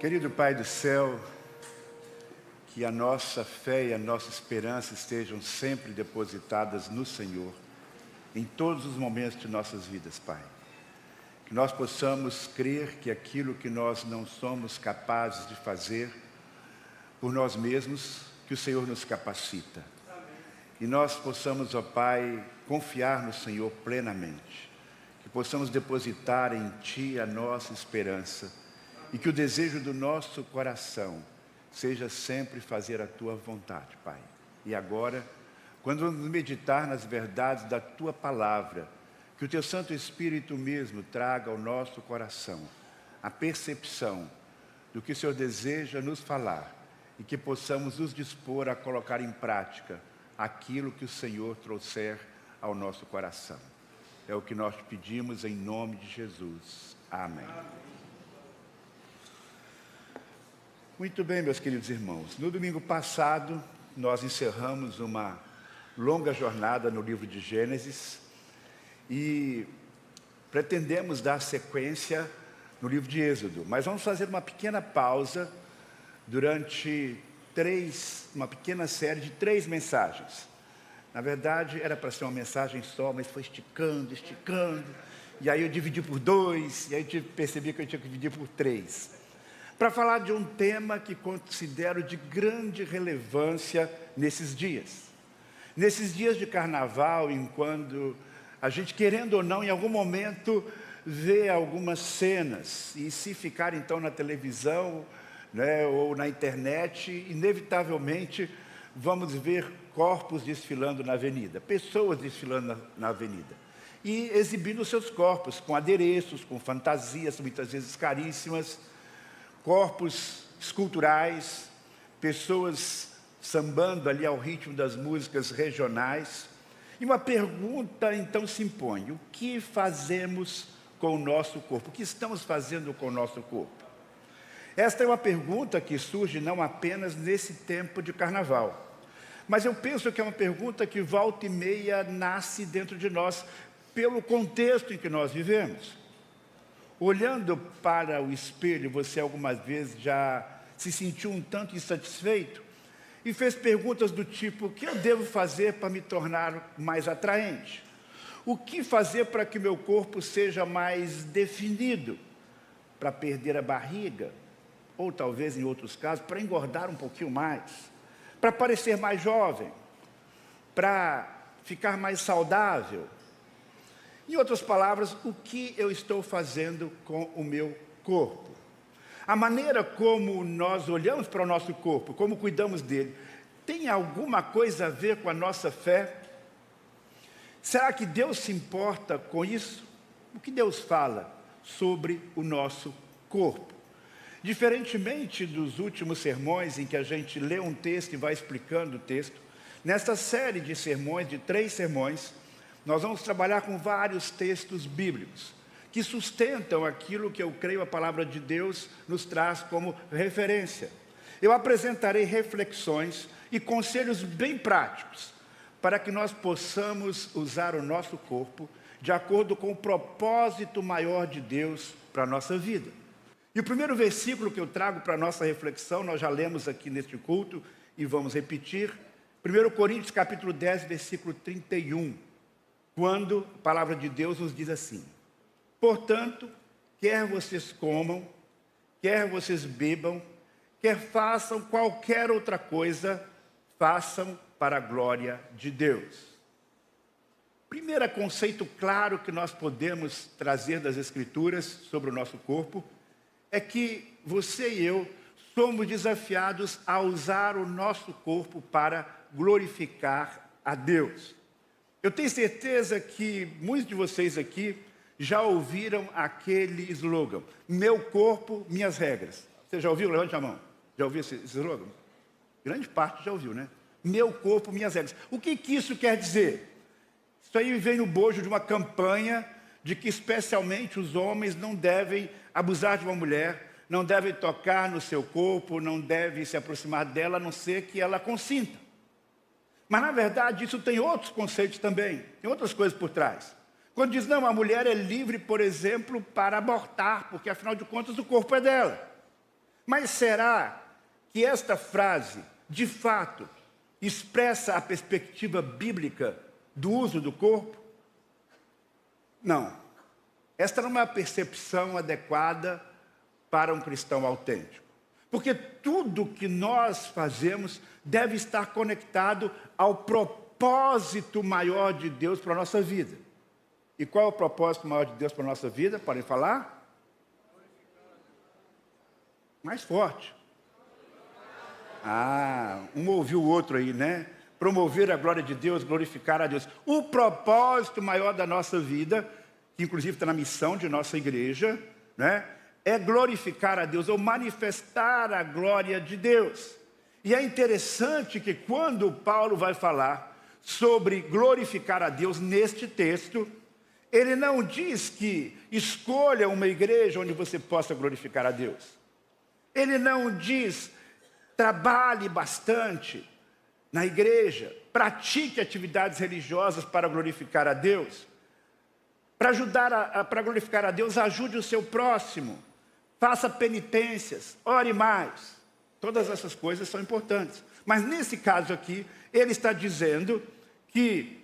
Querido Pai do céu, que a nossa fé e a nossa esperança estejam sempre depositadas no Senhor, em todos os momentos de nossas vidas, Pai. Que nós possamos crer que aquilo que nós não somos capazes de fazer por nós mesmos, que o Senhor nos capacita. E nós possamos, ó Pai, confiar no Senhor plenamente. Que possamos depositar em Ti a nossa esperança. E que o desejo do nosso coração seja sempre fazer a Tua vontade, Pai. E agora, quando vamos meditar nas verdades da Tua palavra, que o Teu Santo Espírito mesmo traga ao nosso coração a percepção do que o Senhor deseja nos falar e que possamos nos dispor a colocar em prática aquilo que o Senhor trouxer ao nosso coração. É o que nós te pedimos em nome de Jesus. Amém. Muito bem, meus queridos irmãos. No domingo passado, nós encerramos uma longa jornada no livro de Gênesis e pretendemos dar sequência no livro de Êxodo. Mas vamos fazer uma pequena pausa durante uma pequena série de 3 mensagens. Na verdade, era para ser uma mensagem só, mas foi esticando. E aí eu dividi por 2, e aí eu percebi que eu tinha que dividir por 3. Para falar de um tema que considero de grande relevância nesses dias. Nesses dias de carnaval, enquanto a gente, querendo ou não, em algum momento, vê algumas cenas, e se ficar então na televisão, né, ou na internet, inevitavelmente vamos ver corpos desfilando na avenida, pessoas desfilando na avenida, e exibindo seus corpos com adereços, com fantasias, muitas vezes caríssimas, corpos esculturais, pessoas sambando ali ao ritmo das músicas regionais. E uma pergunta então se impõe: o que fazemos com o nosso corpo? O que estamos fazendo com o nosso corpo? Esta é uma pergunta que surge não apenas nesse tempo de carnaval, mas eu penso que é uma pergunta que volta e meia nasce dentro de nós, pelo contexto em que nós vivemos. Olhando para o espelho, você algumas vezes já se sentiu um tanto insatisfeito e fez perguntas do tipo: o que eu devo fazer para me tornar mais atraente? O que fazer para que meu corpo seja mais definido? Para perder a barriga? Ou talvez, em outros casos, para engordar um pouquinho mais? Para parecer mais jovem? Para ficar mais saudável? Em outras palavras, o que eu estou fazendo com o meu corpo? A maneira como nós olhamos para o nosso corpo, como cuidamos dele, tem alguma coisa a ver com a nossa fé? Será que Deus se importa com isso? O que Deus fala sobre o nosso corpo? Diferentemente dos últimos sermões, em que a gente lê um texto e vai explicando o texto, nesta série de sermões, de 3 sermões, nós vamos trabalhar com vários textos bíblicos que sustentam aquilo que eu creio a palavra de Deus nos traz como referência. Eu apresentarei reflexões e conselhos bem práticos para que nós possamos usar o nosso corpo de acordo com o propósito maior de Deus para a nossa vida. E o primeiro versículo que eu trago para a nossa reflexão, nós já lemos aqui neste culto e vamos repetir, 1 Coríntios capítulo 10, versículo 31, quando a palavra de Deus nos diz assim: portanto, quer vocês comam, quer vocês bebam, quer façam qualquer outra coisa, façam para a glória de Deus. Primeiro conceito claro que nós podemos trazer das Escrituras sobre o nosso corpo é que você e eu somos desafiados a usar o nosso corpo para glorificar a Deus. Eu tenho certeza que muitos de vocês aqui já ouviram aquele slogan: meu corpo, minhas regras. Você já ouviu? Levante a mão. Já ouviu esse slogan? Grande parte já ouviu, né? Meu corpo, minhas regras. O que isso quer dizer? Isso aí vem no bojo de uma campanha de que especialmente os homens não devem abusar de uma mulher, não devem tocar no seu corpo, não devem se aproximar dela, a não ser que ela consinta. Mas, na verdade, isso tem outros conceitos também, tem outras coisas por trás. Quando diz, não, a mulher é livre, por exemplo, para abortar, porque, afinal de contas, o corpo é dela. Mas será que esta frase, de fato, expressa a perspectiva bíblica do uso do corpo? Não. Esta não é uma percepção adequada para um cristão autêntico. Porque tudo que nós fazemos deve estar conectado ao propósito maior de Deus para a nossa vida. E qual é o propósito maior de Deus para a nossa vida? Podem falar? Mais forte. Um ouviu o outro aí, né? Promover a glória de Deus, glorificar a Deus. O propósito maior da nossa vida, que inclusive está na missão de nossa igreja, né? É glorificar a Deus, ou manifestar a glória de Deus. E é interessante que quando Paulo vai falar sobre glorificar a Deus neste texto, ele não diz que escolha uma igreja onde você possa glorificar a Deus. Ele não diz, trabalhe bastante na igreja, pratique atividades religiosas para glorificar a Deus. Para glorificar a Deus, ajude o seu próximo, faça penitências, ore mais. Todas essas coisas são importantes. Mas nesse caso aqui, ele está dizendo que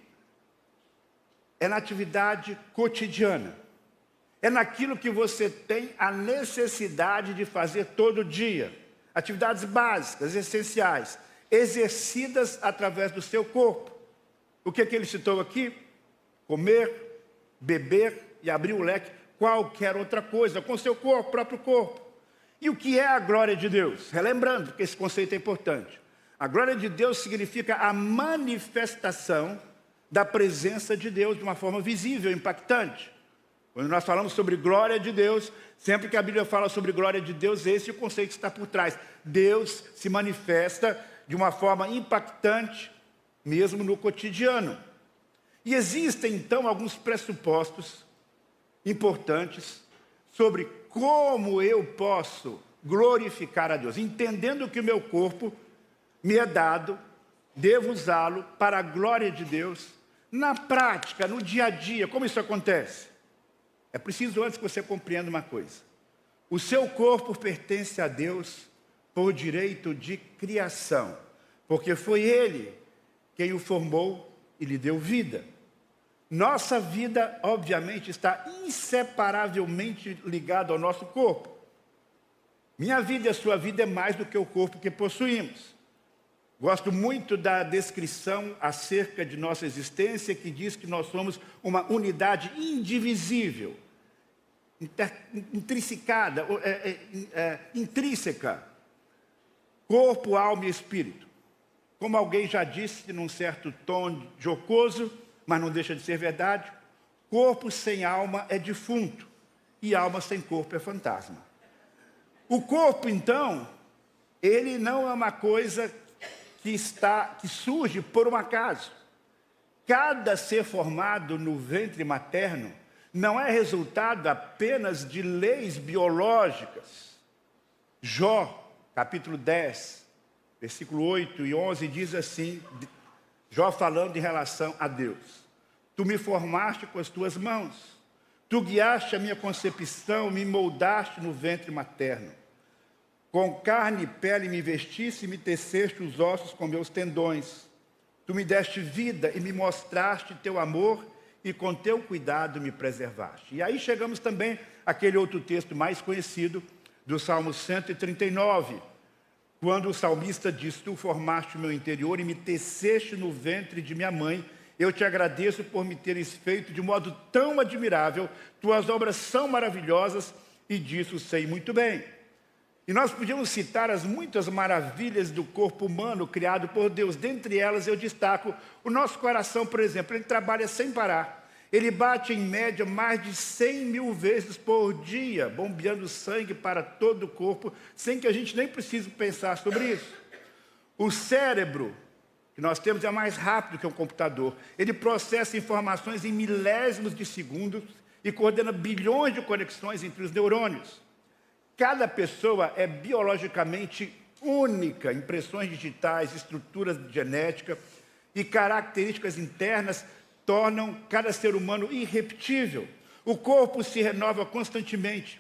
é na atividade cotidiana. É naquilo que você tem a necessidade de fazer todo dia. Atividades básicas, essenciais, exercidas através do seu corpo. O que ele citou aqui? Comer, beber e abrir o leque, qualquer outra coisa, com seu corpo, próprio corpo. E o que é a glória de Deus? Relembrando, porque esse conceito é importante. A glória de Deus significa a manifestação da presença de Deus de uma forma visível, impactante. Quando nós falamos sobre glória de Deus, sempre que a Bíblia fala sobre glória de Deus, esse é o conceito que está por trás. Deus se manifesta de uma forma impactante, mesmo no cotidiano. E existem, então, alguns pressupostos importantes sobre como eu posso glorificar a Deus, entendendo que o meu corpo me é dado, devo usá-lo para a glória de Deus, na prática, no dia a dia. Como isso acontece? É preciso antes que você compreenda uma coisa. O seu corpo pertence a Deus por direito de criação, porque foi Ele quem o formou e lhe deu vida. Nossa vida, obviamente, está inseparavelmente ligada ao nosso corpo. Minha vida e a sua vida é mais do que o corpo que possuímos. Gosto muito da descrição acerca de nossa existência, que diz que nós somos uma unidade indivisível, intrínseca, corpo, alma e espírito. Como alguém já disse, num certo tom jocoso, mas não deixa de ser verdade, corpo sem alma é defunto, e alma sem corpo é fantasma. O corpo, então, ele não é uma coisa que surge por um acaso. Cada ser formado no ventre materno não é resultado apenas de leis biológicas. Jó, capítulo 10, versículo 8 e 11, diz assim, Jó falando em relação a Deus: Tu me formaste com as tuas mãos, tu guiaste a minha concepção, me moldaste no ventre materno. Com carne e pele me vestiste e me teceste os ossos com meus tendões. Tu me deste vida e me mostraste teu amor e com teu cuidado me preservaste. E aí chegamos também àquele outro texto mais conhecido do Salmo 139, quando o salmista diz: Tu formaste o meu interior e me teceste no ventre de minha mãe. Eu te agradeço por me teres feito de modo tão admirável. Tuas obras são maravilhosas e disso sei muito bem. E nós podíamos citar as muitas maravilhas do corpo humano criado por Deus. Dentre elas eu destaco o nosso coração, por exemplo. Ele trabalha sem parar. Ele bate em média mais de 100 mil vezes por dia, bombeando sangue para todo o corpo, sem que a gente nem precise pensar sobre isso. O cérebro que nós temos é mais rápido que um computador. Ele processa informações em milésimos de segundos e coordena bilhões de conexões entre os neurônios. Cada pessoa é biologicamente única, impressões digitais, estruturas genéticas e características internas tornam cada ser humano irrepetível. O corpo se renova constantemente.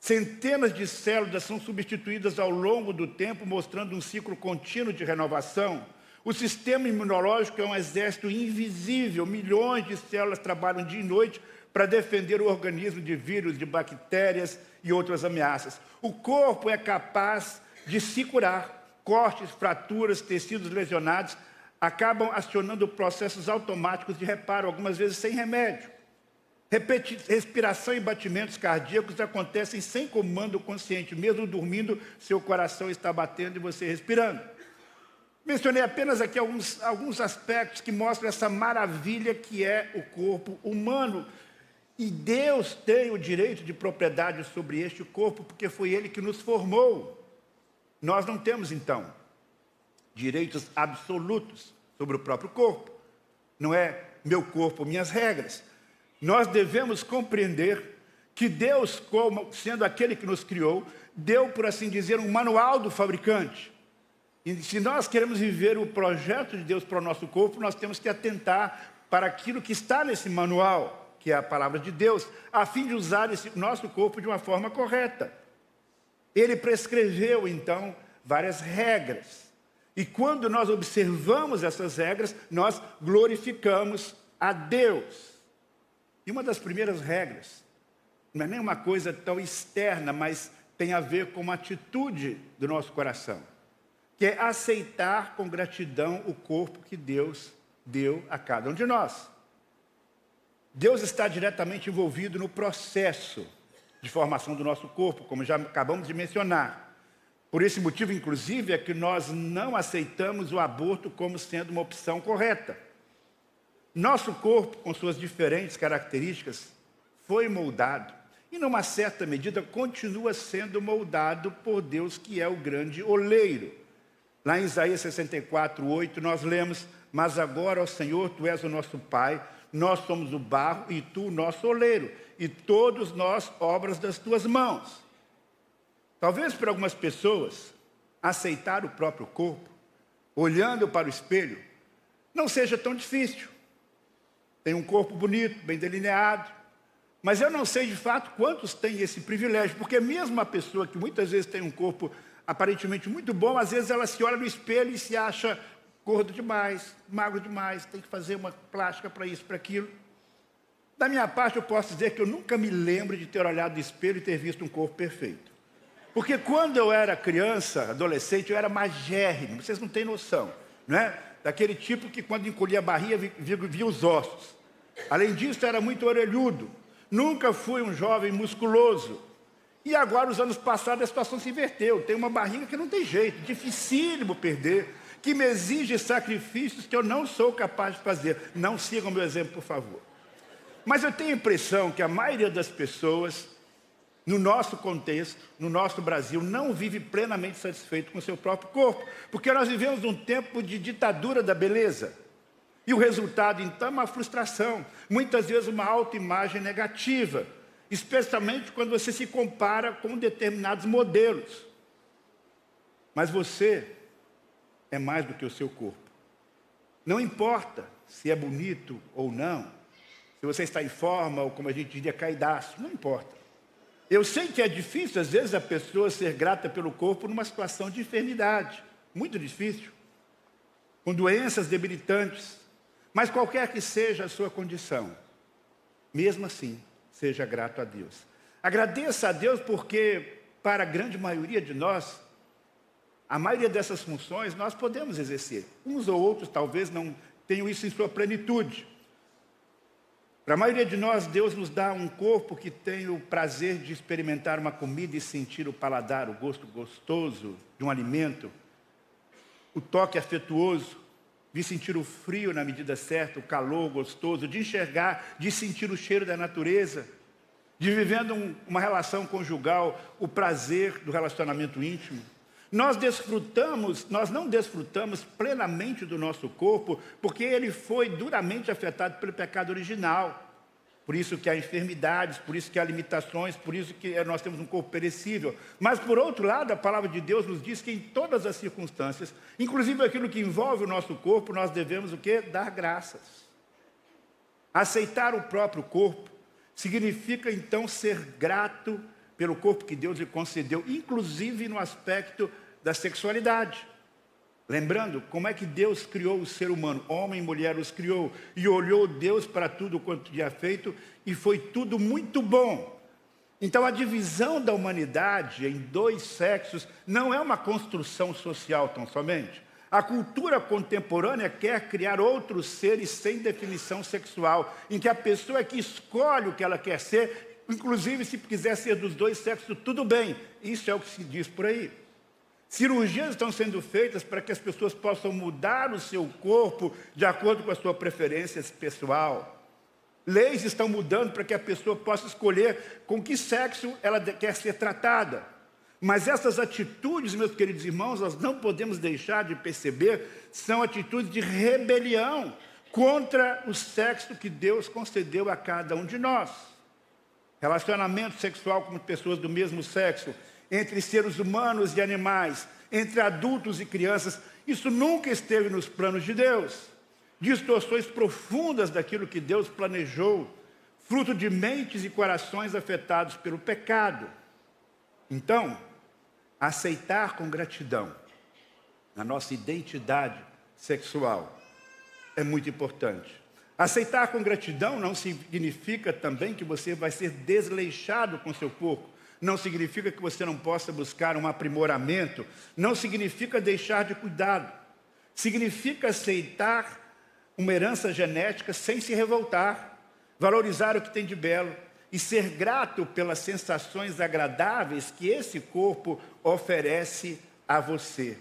Centenas de células são substituídas ao longo do tempo, mostrando um ciclo contínuo de renovação. O sistema imunológico é um exército invisível. Milhões de células trabalham dia e noite para defender o organismo de vírus, de bactérias e outras ameaças. O corpo é capaz de se curar. Cortes, fraturas, tecidos lesionados acabam acionando processos automáticos de reparo, algumas vezes sem remédio. Respiração e batimentos cardíacos acontecem sem comando consciente. Mesmo dormindo, seu coração está batendo e você respirando. Mencionei apenas aqui alguns aspectos que mostram essa maravilha que é o corpo humano. E Deus tem o direito de propriedade sobre este corpo, porque foi Ele que nos formou. Nós não temos, então, direitos absolutos sobre o próprio corpo. Não é meu corpo, minhas regras. Nós devemos compreender que Deus, como sendo aquele que nos criou, deu, por assim dizer, um manual do fabricante. E se nós queremos viver o projeto de Deus para o nosso corpo, nós temos que atentar para aquilo que está nesse manual, que é a palavra de Deus, a fim de usar esse nosso corpo de uma forma correta. Ele prescreveu, então, várias regras. E quando nós observamos essas regras, nós glorificamos a Deus. E uma das primeiras regras, não é nem uma coisa tão externa, mas tem a ver com uma atitude do nosso coração, que é aceitar com gratidão o corpo que Deus deu a cada um de nós. Deus está diretamente envolvido no processo de formação do nosso corpo, como já acabamos de mencionar. Por esse motivo, inclusive, é que nós não aceitamos o aborto como sendo uma opção correta. Nosso corpo, com suas diferentes características, foi moldado e, numa certa medida, continua sendo moldado por Deus, que é o grande oleiro. Lá em Isaías 64:8, nós lemos: mas agora, ó Senhor, Tu és o nosso Pai, nós somos o barro e Tu o nosso oleiro, e todos nós obras das Tuas mãos. Talvez para algumas pessoas, aceitar o próprio corpo, olhando para o espelho, não seja tão difícil. Tem um corpo bonito, bem delineado, mas eu não sei de fato quantos têm esse privilégio, porque mesmo uma pessoa que muitas vezes tem um corpo aparentemente muito bom, às vezes ela se olha no espelho e se acha gordo demais, magro demais, tem que fazer uma plástica para isso, para aquilo. Da minha parte, eu posso dizer que eu nunca me lembro de ter olhado no espelho e ter visto um corpo perfeito. Porque quando eu era criança, adolescente, eu era magérrimo, vocês não têm noção, não é? Daquele tipo que quando encolhia a barriga, via os ossos. Além disso, era muito orelhudo. Nunca fui um jovem musculoso. E agora, nos anos passados, a situação se inverteu. Tenho uma barriga que não tem jeito, dificílimo perder, que me exige sacrifícios que eu não sou capaz de fazer. Não sigam meu exemplo, por favor. Mas eu tenho a impressão que a maioria das pessoas, no nosso contexto, no nosso Brasil, não vive plenamente satisfeito com o seu próprio corpo, porque nós vivemos um tempo de ditadura da beleza. E o resultado, então, é uma frustração, muitas vezes uma autoimagem negativa, especialmente quando você se compara com determinados modelos. Mas você é mais do que o seu corpo. Não importa se é bonito ou não, se você está em forma ou, como a gente diria, caidaço, não importa. Eu sei que é difícil, às vezes, a pessoa ser grata pelo corpo numa situação de enfermidade. Muito difícil. Com doenças debilitantes. Mas qualquer que seja a sua condição, mesmo assim, seja grato a Deus. Agradeça a Deus porque, para a grande maioria de nós, a maioria dessas funções nós podemos exercer. Uns ou outros talvez não tenham isso em sua plenitude. Para a maioria de nós, Deus nos dá um corpo que tem o prazer de experimentar uma comida e sentir o paladar, o gosto gostoso de um alimento, o toque afetuoso, de sentir o frio na medida certa, o calor gostoso, de enxergar, de sentir o cheiro da natureza, de vivendo uma relação conjugal, o prazer do relacionamento íntimo. Nós não desfrutamos plenamente do nosso corpo, porque ele foi duramente afetado pelo pecado original. Por isso que há enfermidades, por isso que há limitações, por isso que nós temos um corpo perecível. Mas, por outro lado, a palavra de Deus nos diz que em todas as circunstâncias, inclusive aquilo que envolve o nosso corpo, nós devemos o quê? Dar graças. Aceitar o próprio corpo significa, então, ser grato pelo corpo que Deus lhe concedeu, inclusive no aspecto da sexualidade. Lembrando como é que Deus criou o ser humano, homem e mulher os criou, e olhou Deus para tudo quanto tinha feito, e foi tudo muito bom. Então a divisão da humanidade em dois sexos não é uma construção social tão somente. A cultura contemporânea quer criar outros seres sem definição sexual, em que a pessoa é que escolhe o que ela quer ser, inclusive se quiser ser dos dois sexos, tudo bem. Isso é o que se diz por aí. Cirurgias estão sendo feitas para que as pessoas possam mudar o seu corpo de acordo com a sua preferência pessoal. Leis estão mudando para que a pessoa possa escolher com que sexo ela quer ser tratada. Mas essas atitudes, meus queridos irmãos, nós não podemos deixar de perceber, são atitudes de rebelião contra o sexo que Deus concedeu a cada um de nós. Relacionamento sexual com pessoas do mesmo sexo, entre seres humanos e animais, entre adultos e crianças, isso nunca esteve nos planos de Deus. Distorções profundas daquilo que Deus planejou, fruto de mentes e corações afetados pelo pecado. Então, aceitar com gratidão a nossa identidade sexual é muito importante. Aceitar com gratidão não significa também que você vai ser desleixado com seu corpo. Não significa que você não possa buscar um aprimoramento. Não significa deixar de cuidado. Significa aceitar uma herança genética sem se revoltar. Valorizar o que tem de belo. E ser grato pelas sensações agradáveis que esse corpo oferece a você.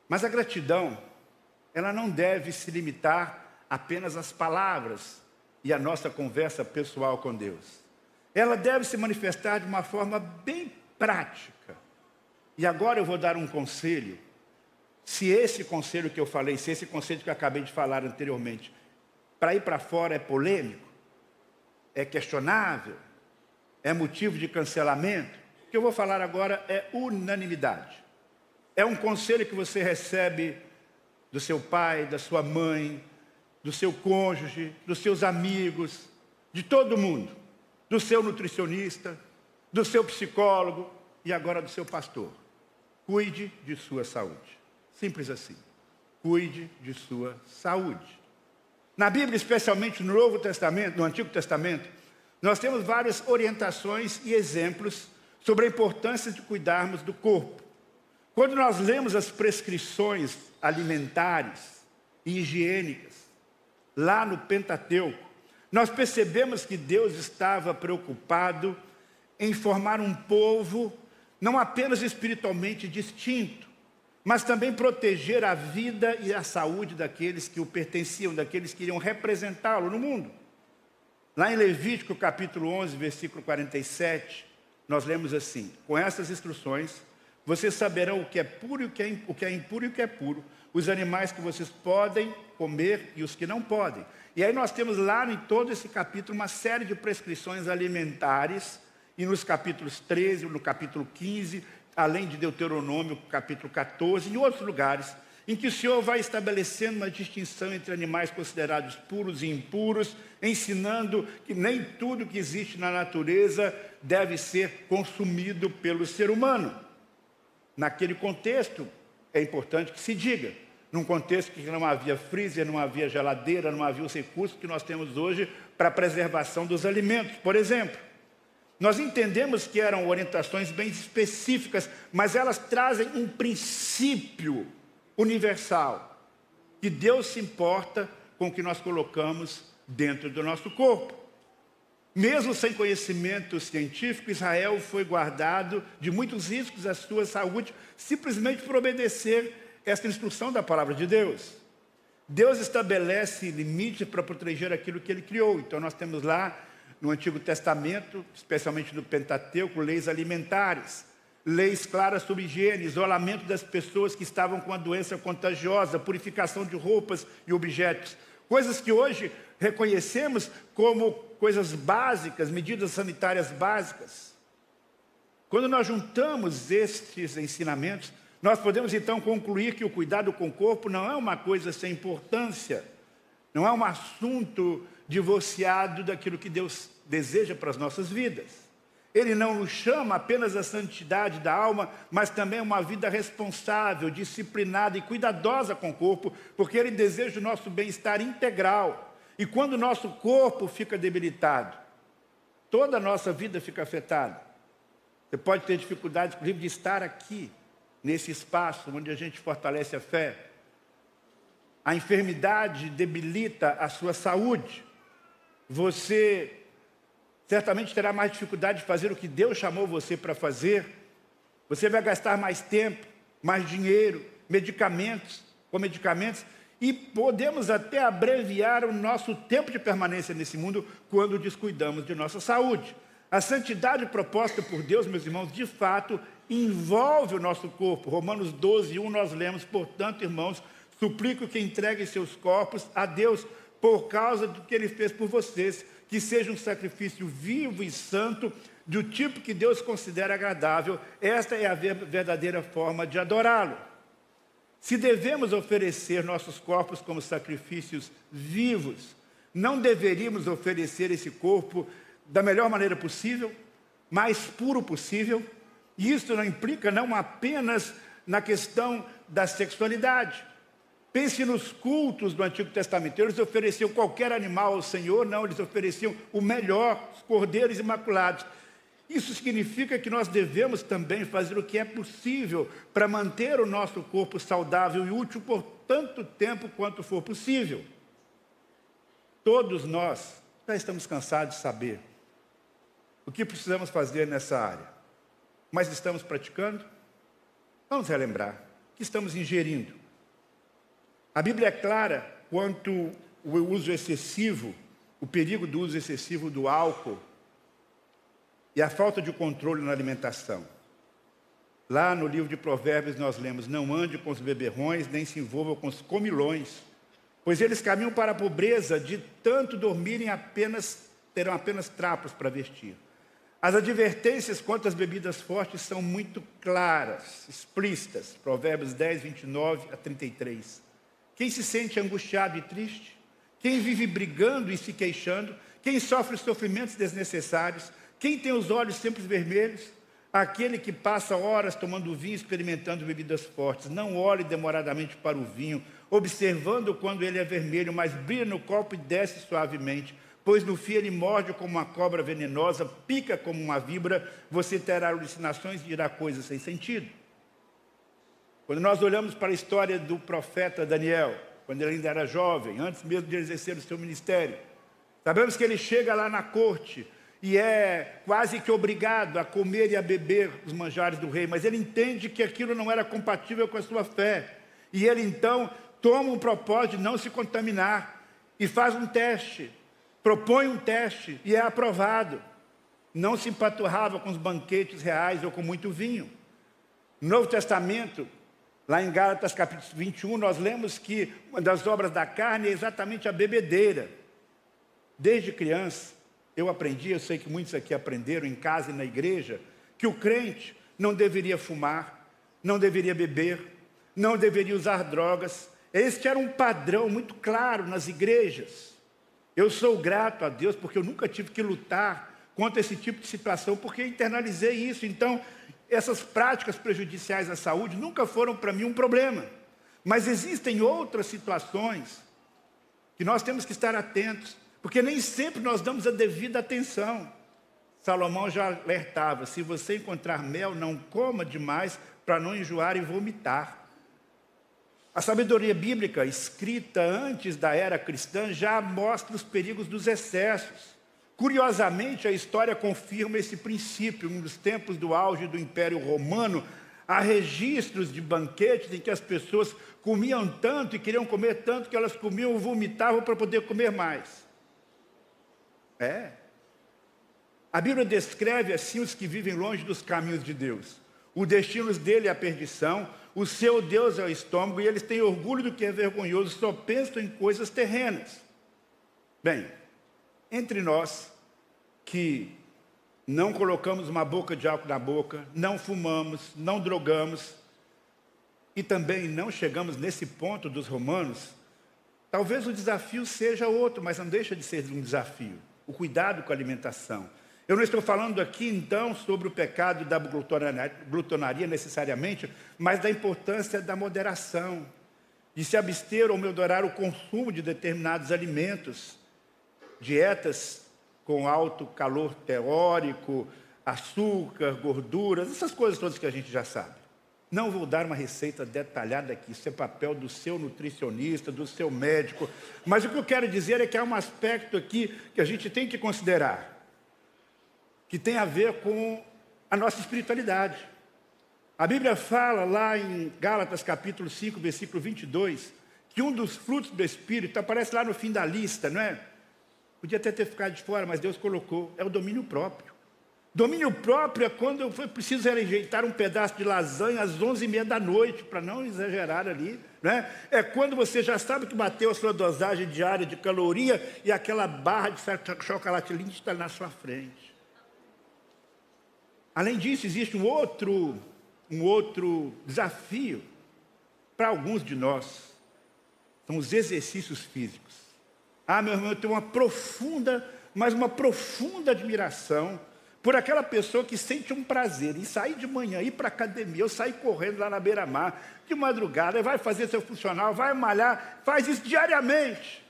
Mas a gratidão, ela não deve se limitar apenas às palavras e à nossa conversa pessoal com Deus. Ela deve se manifestar de uma forma bem prática. E agora eu vou dar um conselho. Se esse conselho que eu falei, se esse conselho que eu acabei de falar anteriormente, para ir para fora é polêmico, é questionável, é motivo de cancelamento, o que eu vou falar agora é unanimidade. É um conselho que você recebe do seu pai, da sua mãe, do seu cônjuge, dos seus amigos, de todo mundo, do seu nutricionista, do seu psicólogo e agora do seu pastor. Cuide de sua saúde. Simples assim. Cuide de sua saúde. Na Bíblia, especialmente no Novo Testamento, no Antigo Testamento, nós temos várias orientações e exemplos sobre a importância de cuidarmos do corpo. Quando nós lemos as prescrições alimentares e higiênicas, lá no Pentateuco, nós percebemos que Deus estava preocupado em formar um povo não apenas espiritualmente distinto, mas também proteger a vida e a saúde daqueles que o pertenciam, daqueles que iriam representá-lo no mundo. Lá em Levítico, capítulo 11, versículo 47, nós lemos assim: com essas instruções, vocês saberão o que é puro e o que é impuro e o que é puro, os animais que vocês podem comer e os que não podem. E aí nós temos lá em todo esse capítulo uma série de prescrições alimentares, e nos capítulos 13, no capítulo 15, além de Deuteronômio, capítulo 14, em outros lugares, em que o Senhor vai estabelecendo uma distinção entre animais considerados puros e impuros, ensinando que nem tudo que existe na natureza deve ser consumido pelo ser humano. Naquele contexto, é importante que se diga, num contexto que não havia freezer, não havia geladeira, não havia os recursos que nós temos hoje para a preservação dos alimentos, por exemplo. Nós entendemos que eram orientações bem específicas, mas elas trazem um princípio universal, que Deus se importa com o que nós colocamos dentro do nosso corpo. Mesmo sem conhecimento científico, Israel foi guardado de muitos riscos à sua saúde, simplesmente por obedecer esta instrução da palavra de Deus. Deus estabelece limites para proteger aquilo que Ele criou. Então nós temos lá no Antigo Testamento, especialmente no Pentateuco, leis alimentares, leis claras sobre higiene, isolamento das pessoas que estavam com a doença contagiosa, purificação de roupas e objetos. Coisas que hoje reconhecemos como coisas básicas, medidas sanitárias básicas. Quando nós juntamos estes ensinamentos, nós podemos então concluir que o cuidado com o corpo não é uma coisa sem importância, não é um assunto divorciado daquilo que Deus deseja para as nossas vidas. Ele não nos chama apenas à santidade da alma, mas também a uma vida responsável, disciplinada e cuidadosa com o corpo, porque Ele deseja o nosso bem-estar integral. E quando o nosso corpo fica debilitado, toda a nossa vida fica afetada. Você pode ter dificuldade, inclusive, de estar aqui, nesse espaço onde a gente fortalece a fé. A enfermidade debilita a sua saúde. Você certamente terá mais dificuldade de fazer o que Deus chamou você para fazer. Você vai gastar mais tempo, mais dinheiro, com medicamentos, e podemos até abreviar o nosso tempo de permanência nesse mundo quando descuidamos de nossa saúde. A santidade proposta por Deus, meus irmãos, de fato, envolve o nosso corpo. Romanos 12:1 nós lemos: portanto, irmãos, suplico que entreguem seus corpos a Deus por causa do que Ele fez por vocês, que seja um sacrifício vivo e santo, do tipo que Deus considera agradável. Esta é a verdadeira forma de adorá-lo. Se devemos oferecer nossos corpos como sacrifícios vivos, não deveríamos oferecer esse corpo da melhor maneira possível, mais puro possível. E isso não implica não apenas na questão da sexualidade. Pense nos cultos do Antigo Testamento. Eles ofereciam qualquer animal ao Senhor? Não, eles ofereciam o melhor, os cordeiros imaculados. Isso significa que nós devemos também fazer o que é possível para manter o nosso corpo saudável e útil por tanto tempo quanto for possível. Todos nós já estamos cansados de saber o que precisamos fazer nessa área, mas estamos praticando? Vamos relembrar que estamos ingerindo. A Bíblia é clara quanto o uso excessivo, o perigo do uso excessivo do álcool e a falta de controle na alimentação. Lá no livro de Provérbios nós lemos: não ande com os beberrões, nem se envolva com os comilões, pois eles caminham para a pobreza, de tanto dormirem terão apenas trapos para vestir. As advertências quanto às bebidas fortes são muito claras, explícitas. Provérbios 10:29-33. Quem se sente angustiado e triste, quem vive brigando e se queixando, quem sofre sofrimentos desnecessários, quem tem os olhos sempre vermelhos, aquele que passa horas tomando vinho, experimentando bebidas fortes. Não olhe demoradamente para o vinho, observando quando ele é vermelho, mas brilha no copo e desce suavemente, pois no fim ele morde como uma cobra venenosa, pica como uma víbora, você terá alucinações e dirá coisas sem sentido. Quando nós olhamos para a história do profeta Daniel, quando ele ainda era jovem, antes mesmo de exercer o seu ministério, sabemos que ele chega lá na corte e é quase que obrigado a comer e a beber os manjares do rei, mas ele entende que aquilo não era compatível com a sua fé. E ele então toma um propósito de não se contaminar e faz um teste, propõe um teste e é aprovado. Não se empaturrava com os banquetes reais ou com muito vinho. No Novo Testamento, lá em Gálatas capítulo 21, nós lemos que uma das obras da carne é exatamente a bebedeira. Desde criança, eu aprendi, eu sei que muitos aqui aprenderam em casa e na igreja, que o crente não deveria fumar, não deveria beber, não deveria usar drogas. Este era um padrão muito claro nas igrejas. Eu sou grato a Deus porque eu nunca tive que lutar contra esse tipo de situação, porque internalizei isso. Então, essas práticas prejudiciais à saúde nunca foram para mim um problema. Mas existem outras situações que nós temos que estar atentos, porque nem sempre nós damos a devida atenção. Salomão já alertava: se você encontrar mel, não coma demais para não enjoar e vomitar. A sabedoria bíblica, escrita antes da era cristã, já mostra os perigos dos excessos. Curiosamente, a história confirma esse princípio. Nos tempos do auge do Império Romano, há registros de banquetes em que as pessoas comiam tanto e queriam comer tanto que elas comiam e vomitavam para poder comer mais. A Bíblia descreve assim os que vivem longe dos caminhos de Deus. O destino dele é a perdição, o seu Deus é o estômago, e eles têm orgulho do que é vergonhoso, só pensam em coisas terrenas. Bem, entre nós que não colocamos uma boca de álcool na boca, não fumamos, não drogamos, e também não chegamos nesse ponto dos romanos, talvez o desafio seja outro, mas não deixa de ser um desafio. O cuidado com a alimentação. Eu não estou falando aqui, então, sobre o pecado da glutonaria necessariamente, mas da importância da moderação, de se abster ou melhorar o consumo de determinados alimentos, dietas com alto calor teórico, açúcar, gorduras, essas coisas todas que a gente já sabe. Não vou dar uma receita detalhada aqui, isso é papel do seu nutricionista, do seu médico, mas o que eu quero dizer é que há um aspecto aqui que a gente tem que considerar, que tem a ver com a nossa espiritualidade. A Bíblia fala lá em Gálatas capítulo 5, versículo 22, que um dos frutos do Espírito, aparece lá no fim da lista, não é? Podia até ter ficado de fora, mas Deus colocou, é o domínio próprio. Domínio próprio é quando eu preciso rejeitar um pedaço de lasanha às 11h30 da noite, para não exagerar ali, né? É quando você já sabe que bateu a sua dosagem diária de caloria e aquela barra de chocolate lindo está na sua frente. Além disso, existe um outro desafio para alguns de nós. São os exercícios físicos. Meu irmão, eu tenho uma profunda admiração por aquela pessoa que sente um prazer em sair de manhã, ir para a academia, ou sair correndo lá na beira-mar, de madrugada, vai fazer seu funcional, vai malhar, faz isso diariamente.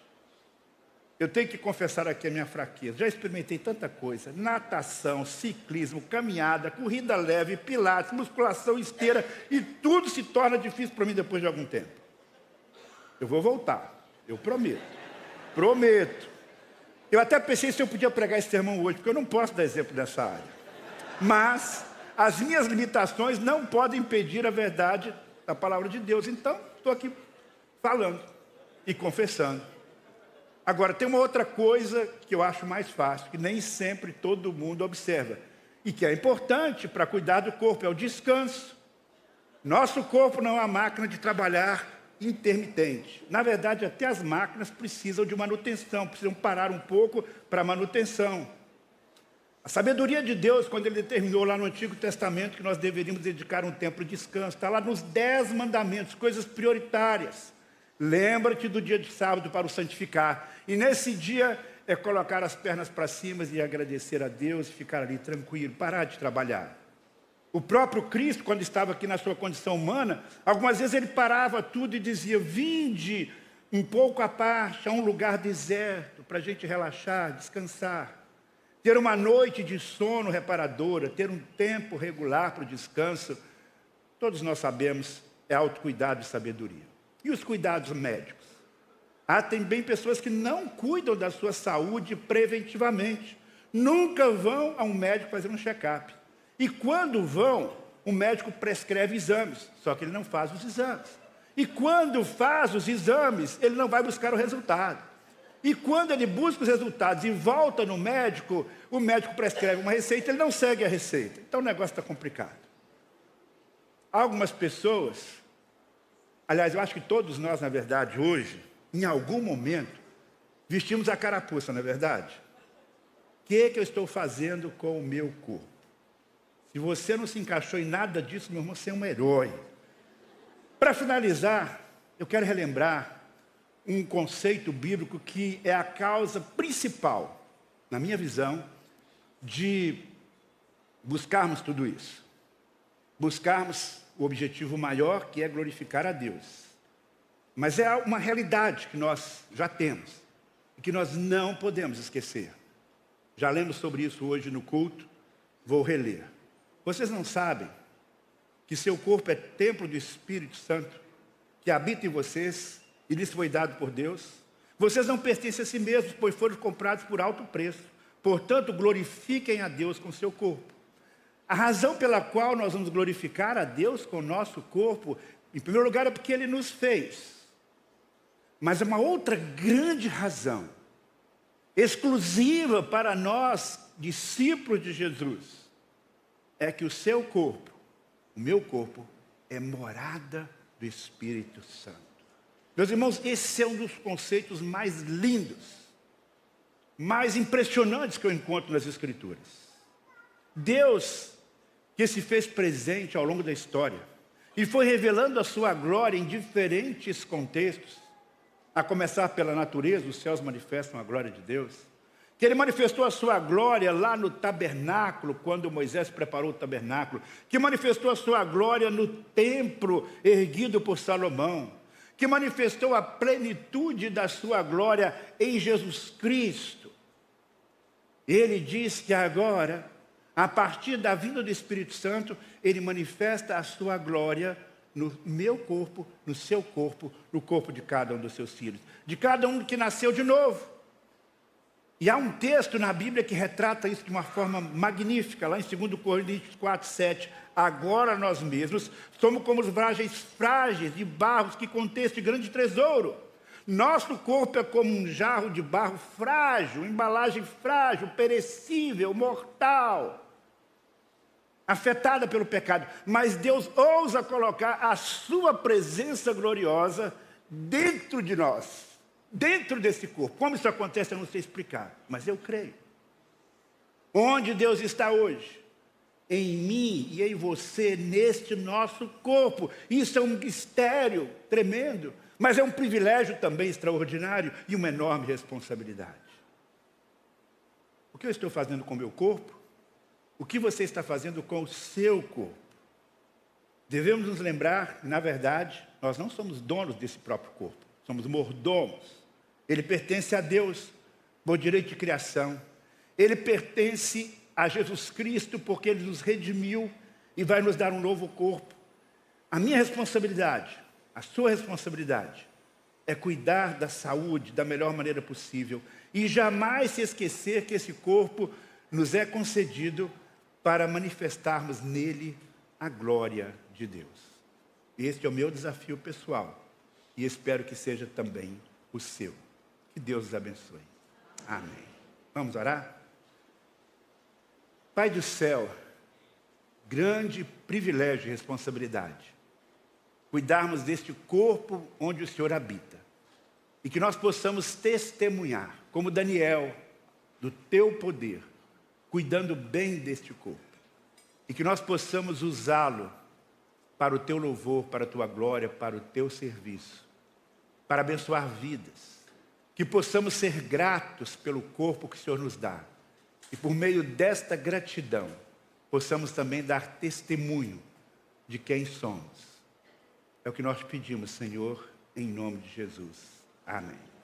Eu tenho que confessar aqui a minha fraqueza. Já experimentei tanta coisa. Natação, ciclismo, caminhada, corrida leve, pilates, musculação, esteira. E tudo se torna difícil para mim depois de algum tempo. Eu vou voltar. Eu prometo. Prometo. Eu até pensei se eu podia pregar esse sermão hoje, porque eu não posso dar exemplo dessa área. Mas as minhas limitações não podem impedir a verdade da palavra de Deus. Então, estou aqui falando e confessando. Agora, tem uma outra coisa que eu acho mais fácil, que nem sempre todo mundo observa, e que é importante para cuidar do corpo, é o descanso. Nosso corpo não é uma máquina de trabalhar intermitente. Na verdade, até as máquinas precisam de manutenção, precisam parar um pouco para manutenção. A sabedoria de Deus, quando Ele determinou lá no Antigo Testamento que nós deveríamos dedicar um tempo de descanso, está lá nos 10 mandamentos, coisas prioritárias. Lembra-te do dia de sábado para o santificar. E nesse dia é colocar as pernas para cima e agradecer a Deus, ficar ali tranquilo, parar de trabalhar. O próprio Cristo, quando estava aqui na sua condição humana, algumas vezes ele parava tudo e dizia: vinde um pouco à parte, a um lugar deserto, para a gente relaxar, descansar. Ter uma noite de sono reparadora, ter um tempo regular para o descanso, todos nós sabemos, é autocuidado e sabedoria. E os cuidados médicos? Tem bem pessoas que não cuidam da sua saúde preventivamente. Nunca vão a um médico fazer um check-up. E quando vão, o médico prescreve exames, só que ele não faz os exames. E quando faz os exames, ele não vai buscar o resultado. E quando ele busca os resultados e volta no médico, o médico prescreve uma receita, ele não segue a receita. Então o negócio está complicado. Algumas pessoas, aliás, eu acho que todos nós, na verdade, hoje, em algum momento, vestimos a carapuça, não é verdade? O que eu estou fazendo com o meu corpo? Se você não se encaixou em nada disso, meu irmão, você é um herói. Para finalizar, eu quero relembrar um conceito bíblico que é a causa principal, na minha visão, de buscarmos tudo isso. Buscarmos o objetivo maior, que é glorificar a Deus. Mas é uma realidade que nós já temos e que nós não podemos esquecer. Já lemos sobre isso hoje no culto, vou reler. Vocês não sabem que seu corpo é templo do Espírito Santo, que habita em vocês e lhes foi dado por Deus? Vocês não pertencem a si mesmos, pois foram comprados por alto preço. Portanto, glorifiquem a Deus com seu corpo. A razão pela qual nós vamos glorificar a Deus com o nosso corpo, em primeiro lugar, é porque Ele nos fez. Mas é uma outra grande razão, exclusiva para nós, discípulos de Jesus, é que o seu corpo, o meu corpo, é morada do Espírito Santo. Meus irmãos, esse é um dos conceitos mais lindos, mais impressionantes que eu encontro nas Escrituras. Deus, que se fez presente ao longo da história, e foi revelando a sua glória em diferentes contextos, a começar pela natureza, os céus manifestam a glória de Deus, que Ele manifestou a sua glória lá no tabernáculo, quando Moisés preparou o tabernáculo, que manifestou a sua glória no templo erguido por Salomão, que manifestou a plenitude da sua glória em Jesus Cristo. Ele diz que agora, a partir da vinda do Espírito Santo, Ele manifesta a sua glória no meu corpo, no seu corpo, no corpo de cada um dos seus filhos, de cada um que nasceu de novo. E há um texto na Bíblia que retrata isso de uma forma magnífica, lá em 2 Coríntios 4, 7. Agora nós mesmos somos como os vasos frágeis de barros que contêm este grande tesouro. Nosso corpo é como um jarro de barro frágil, embalagem frágil, perecível, mortal, afetada pelo pecado. Mas Deus ousa colocar a sua presença gloriosa dentro de nós. Dentro desse corpo. Como isso acontece, eu não sei explicar, mas eu creio. Onde Deus está hoje? Em mim e em você, neste nosso corpo. Isso é um mistério tremendo, mas é um privilégio também extraordinário e uma enorme responsabilidade. O que eu estou fazendo com o meu corpo? O que você está fazendo com o seu corpo? Devemos nos lembrar que, na verdade, nós não somos donos desse próprio corpo. Somos mordomos. Ele pertence a Deus por direito de criação. Ele pertence a Jesus Cristo porque Ele nos redimiu e vai nos dar um novo corpo. A minha responsabilidade, a sua responsabilidade, é cuidar da saúde da melhor maneira possível e jamais se esquecer que esse corpo nos é concedido para manifestarmos nele a glória de Deus. Este é o meu desafio pessoal e espero que seja também o seu. Que Deus os abençoe. Amém. Vamos orar? Pai do céu, grande privilégio e responsabilidade cuidarmos deste corpo onde o Senhor habita e que nós possamos testemunhar, como Daniel, do teu poder, cuidando bem deste corpo e que nós possamos usá-lo para o teu louvor, para a tua glória, para o teu serviço, para abençoar vidas. Que possamos ser gratos pelo corpo que o Senhor nos dá. E por meio desta gratidão, possamos também dar testemunho de quem somos. É o que nós pedimos, Senhor, em nome de Jesus. Amém.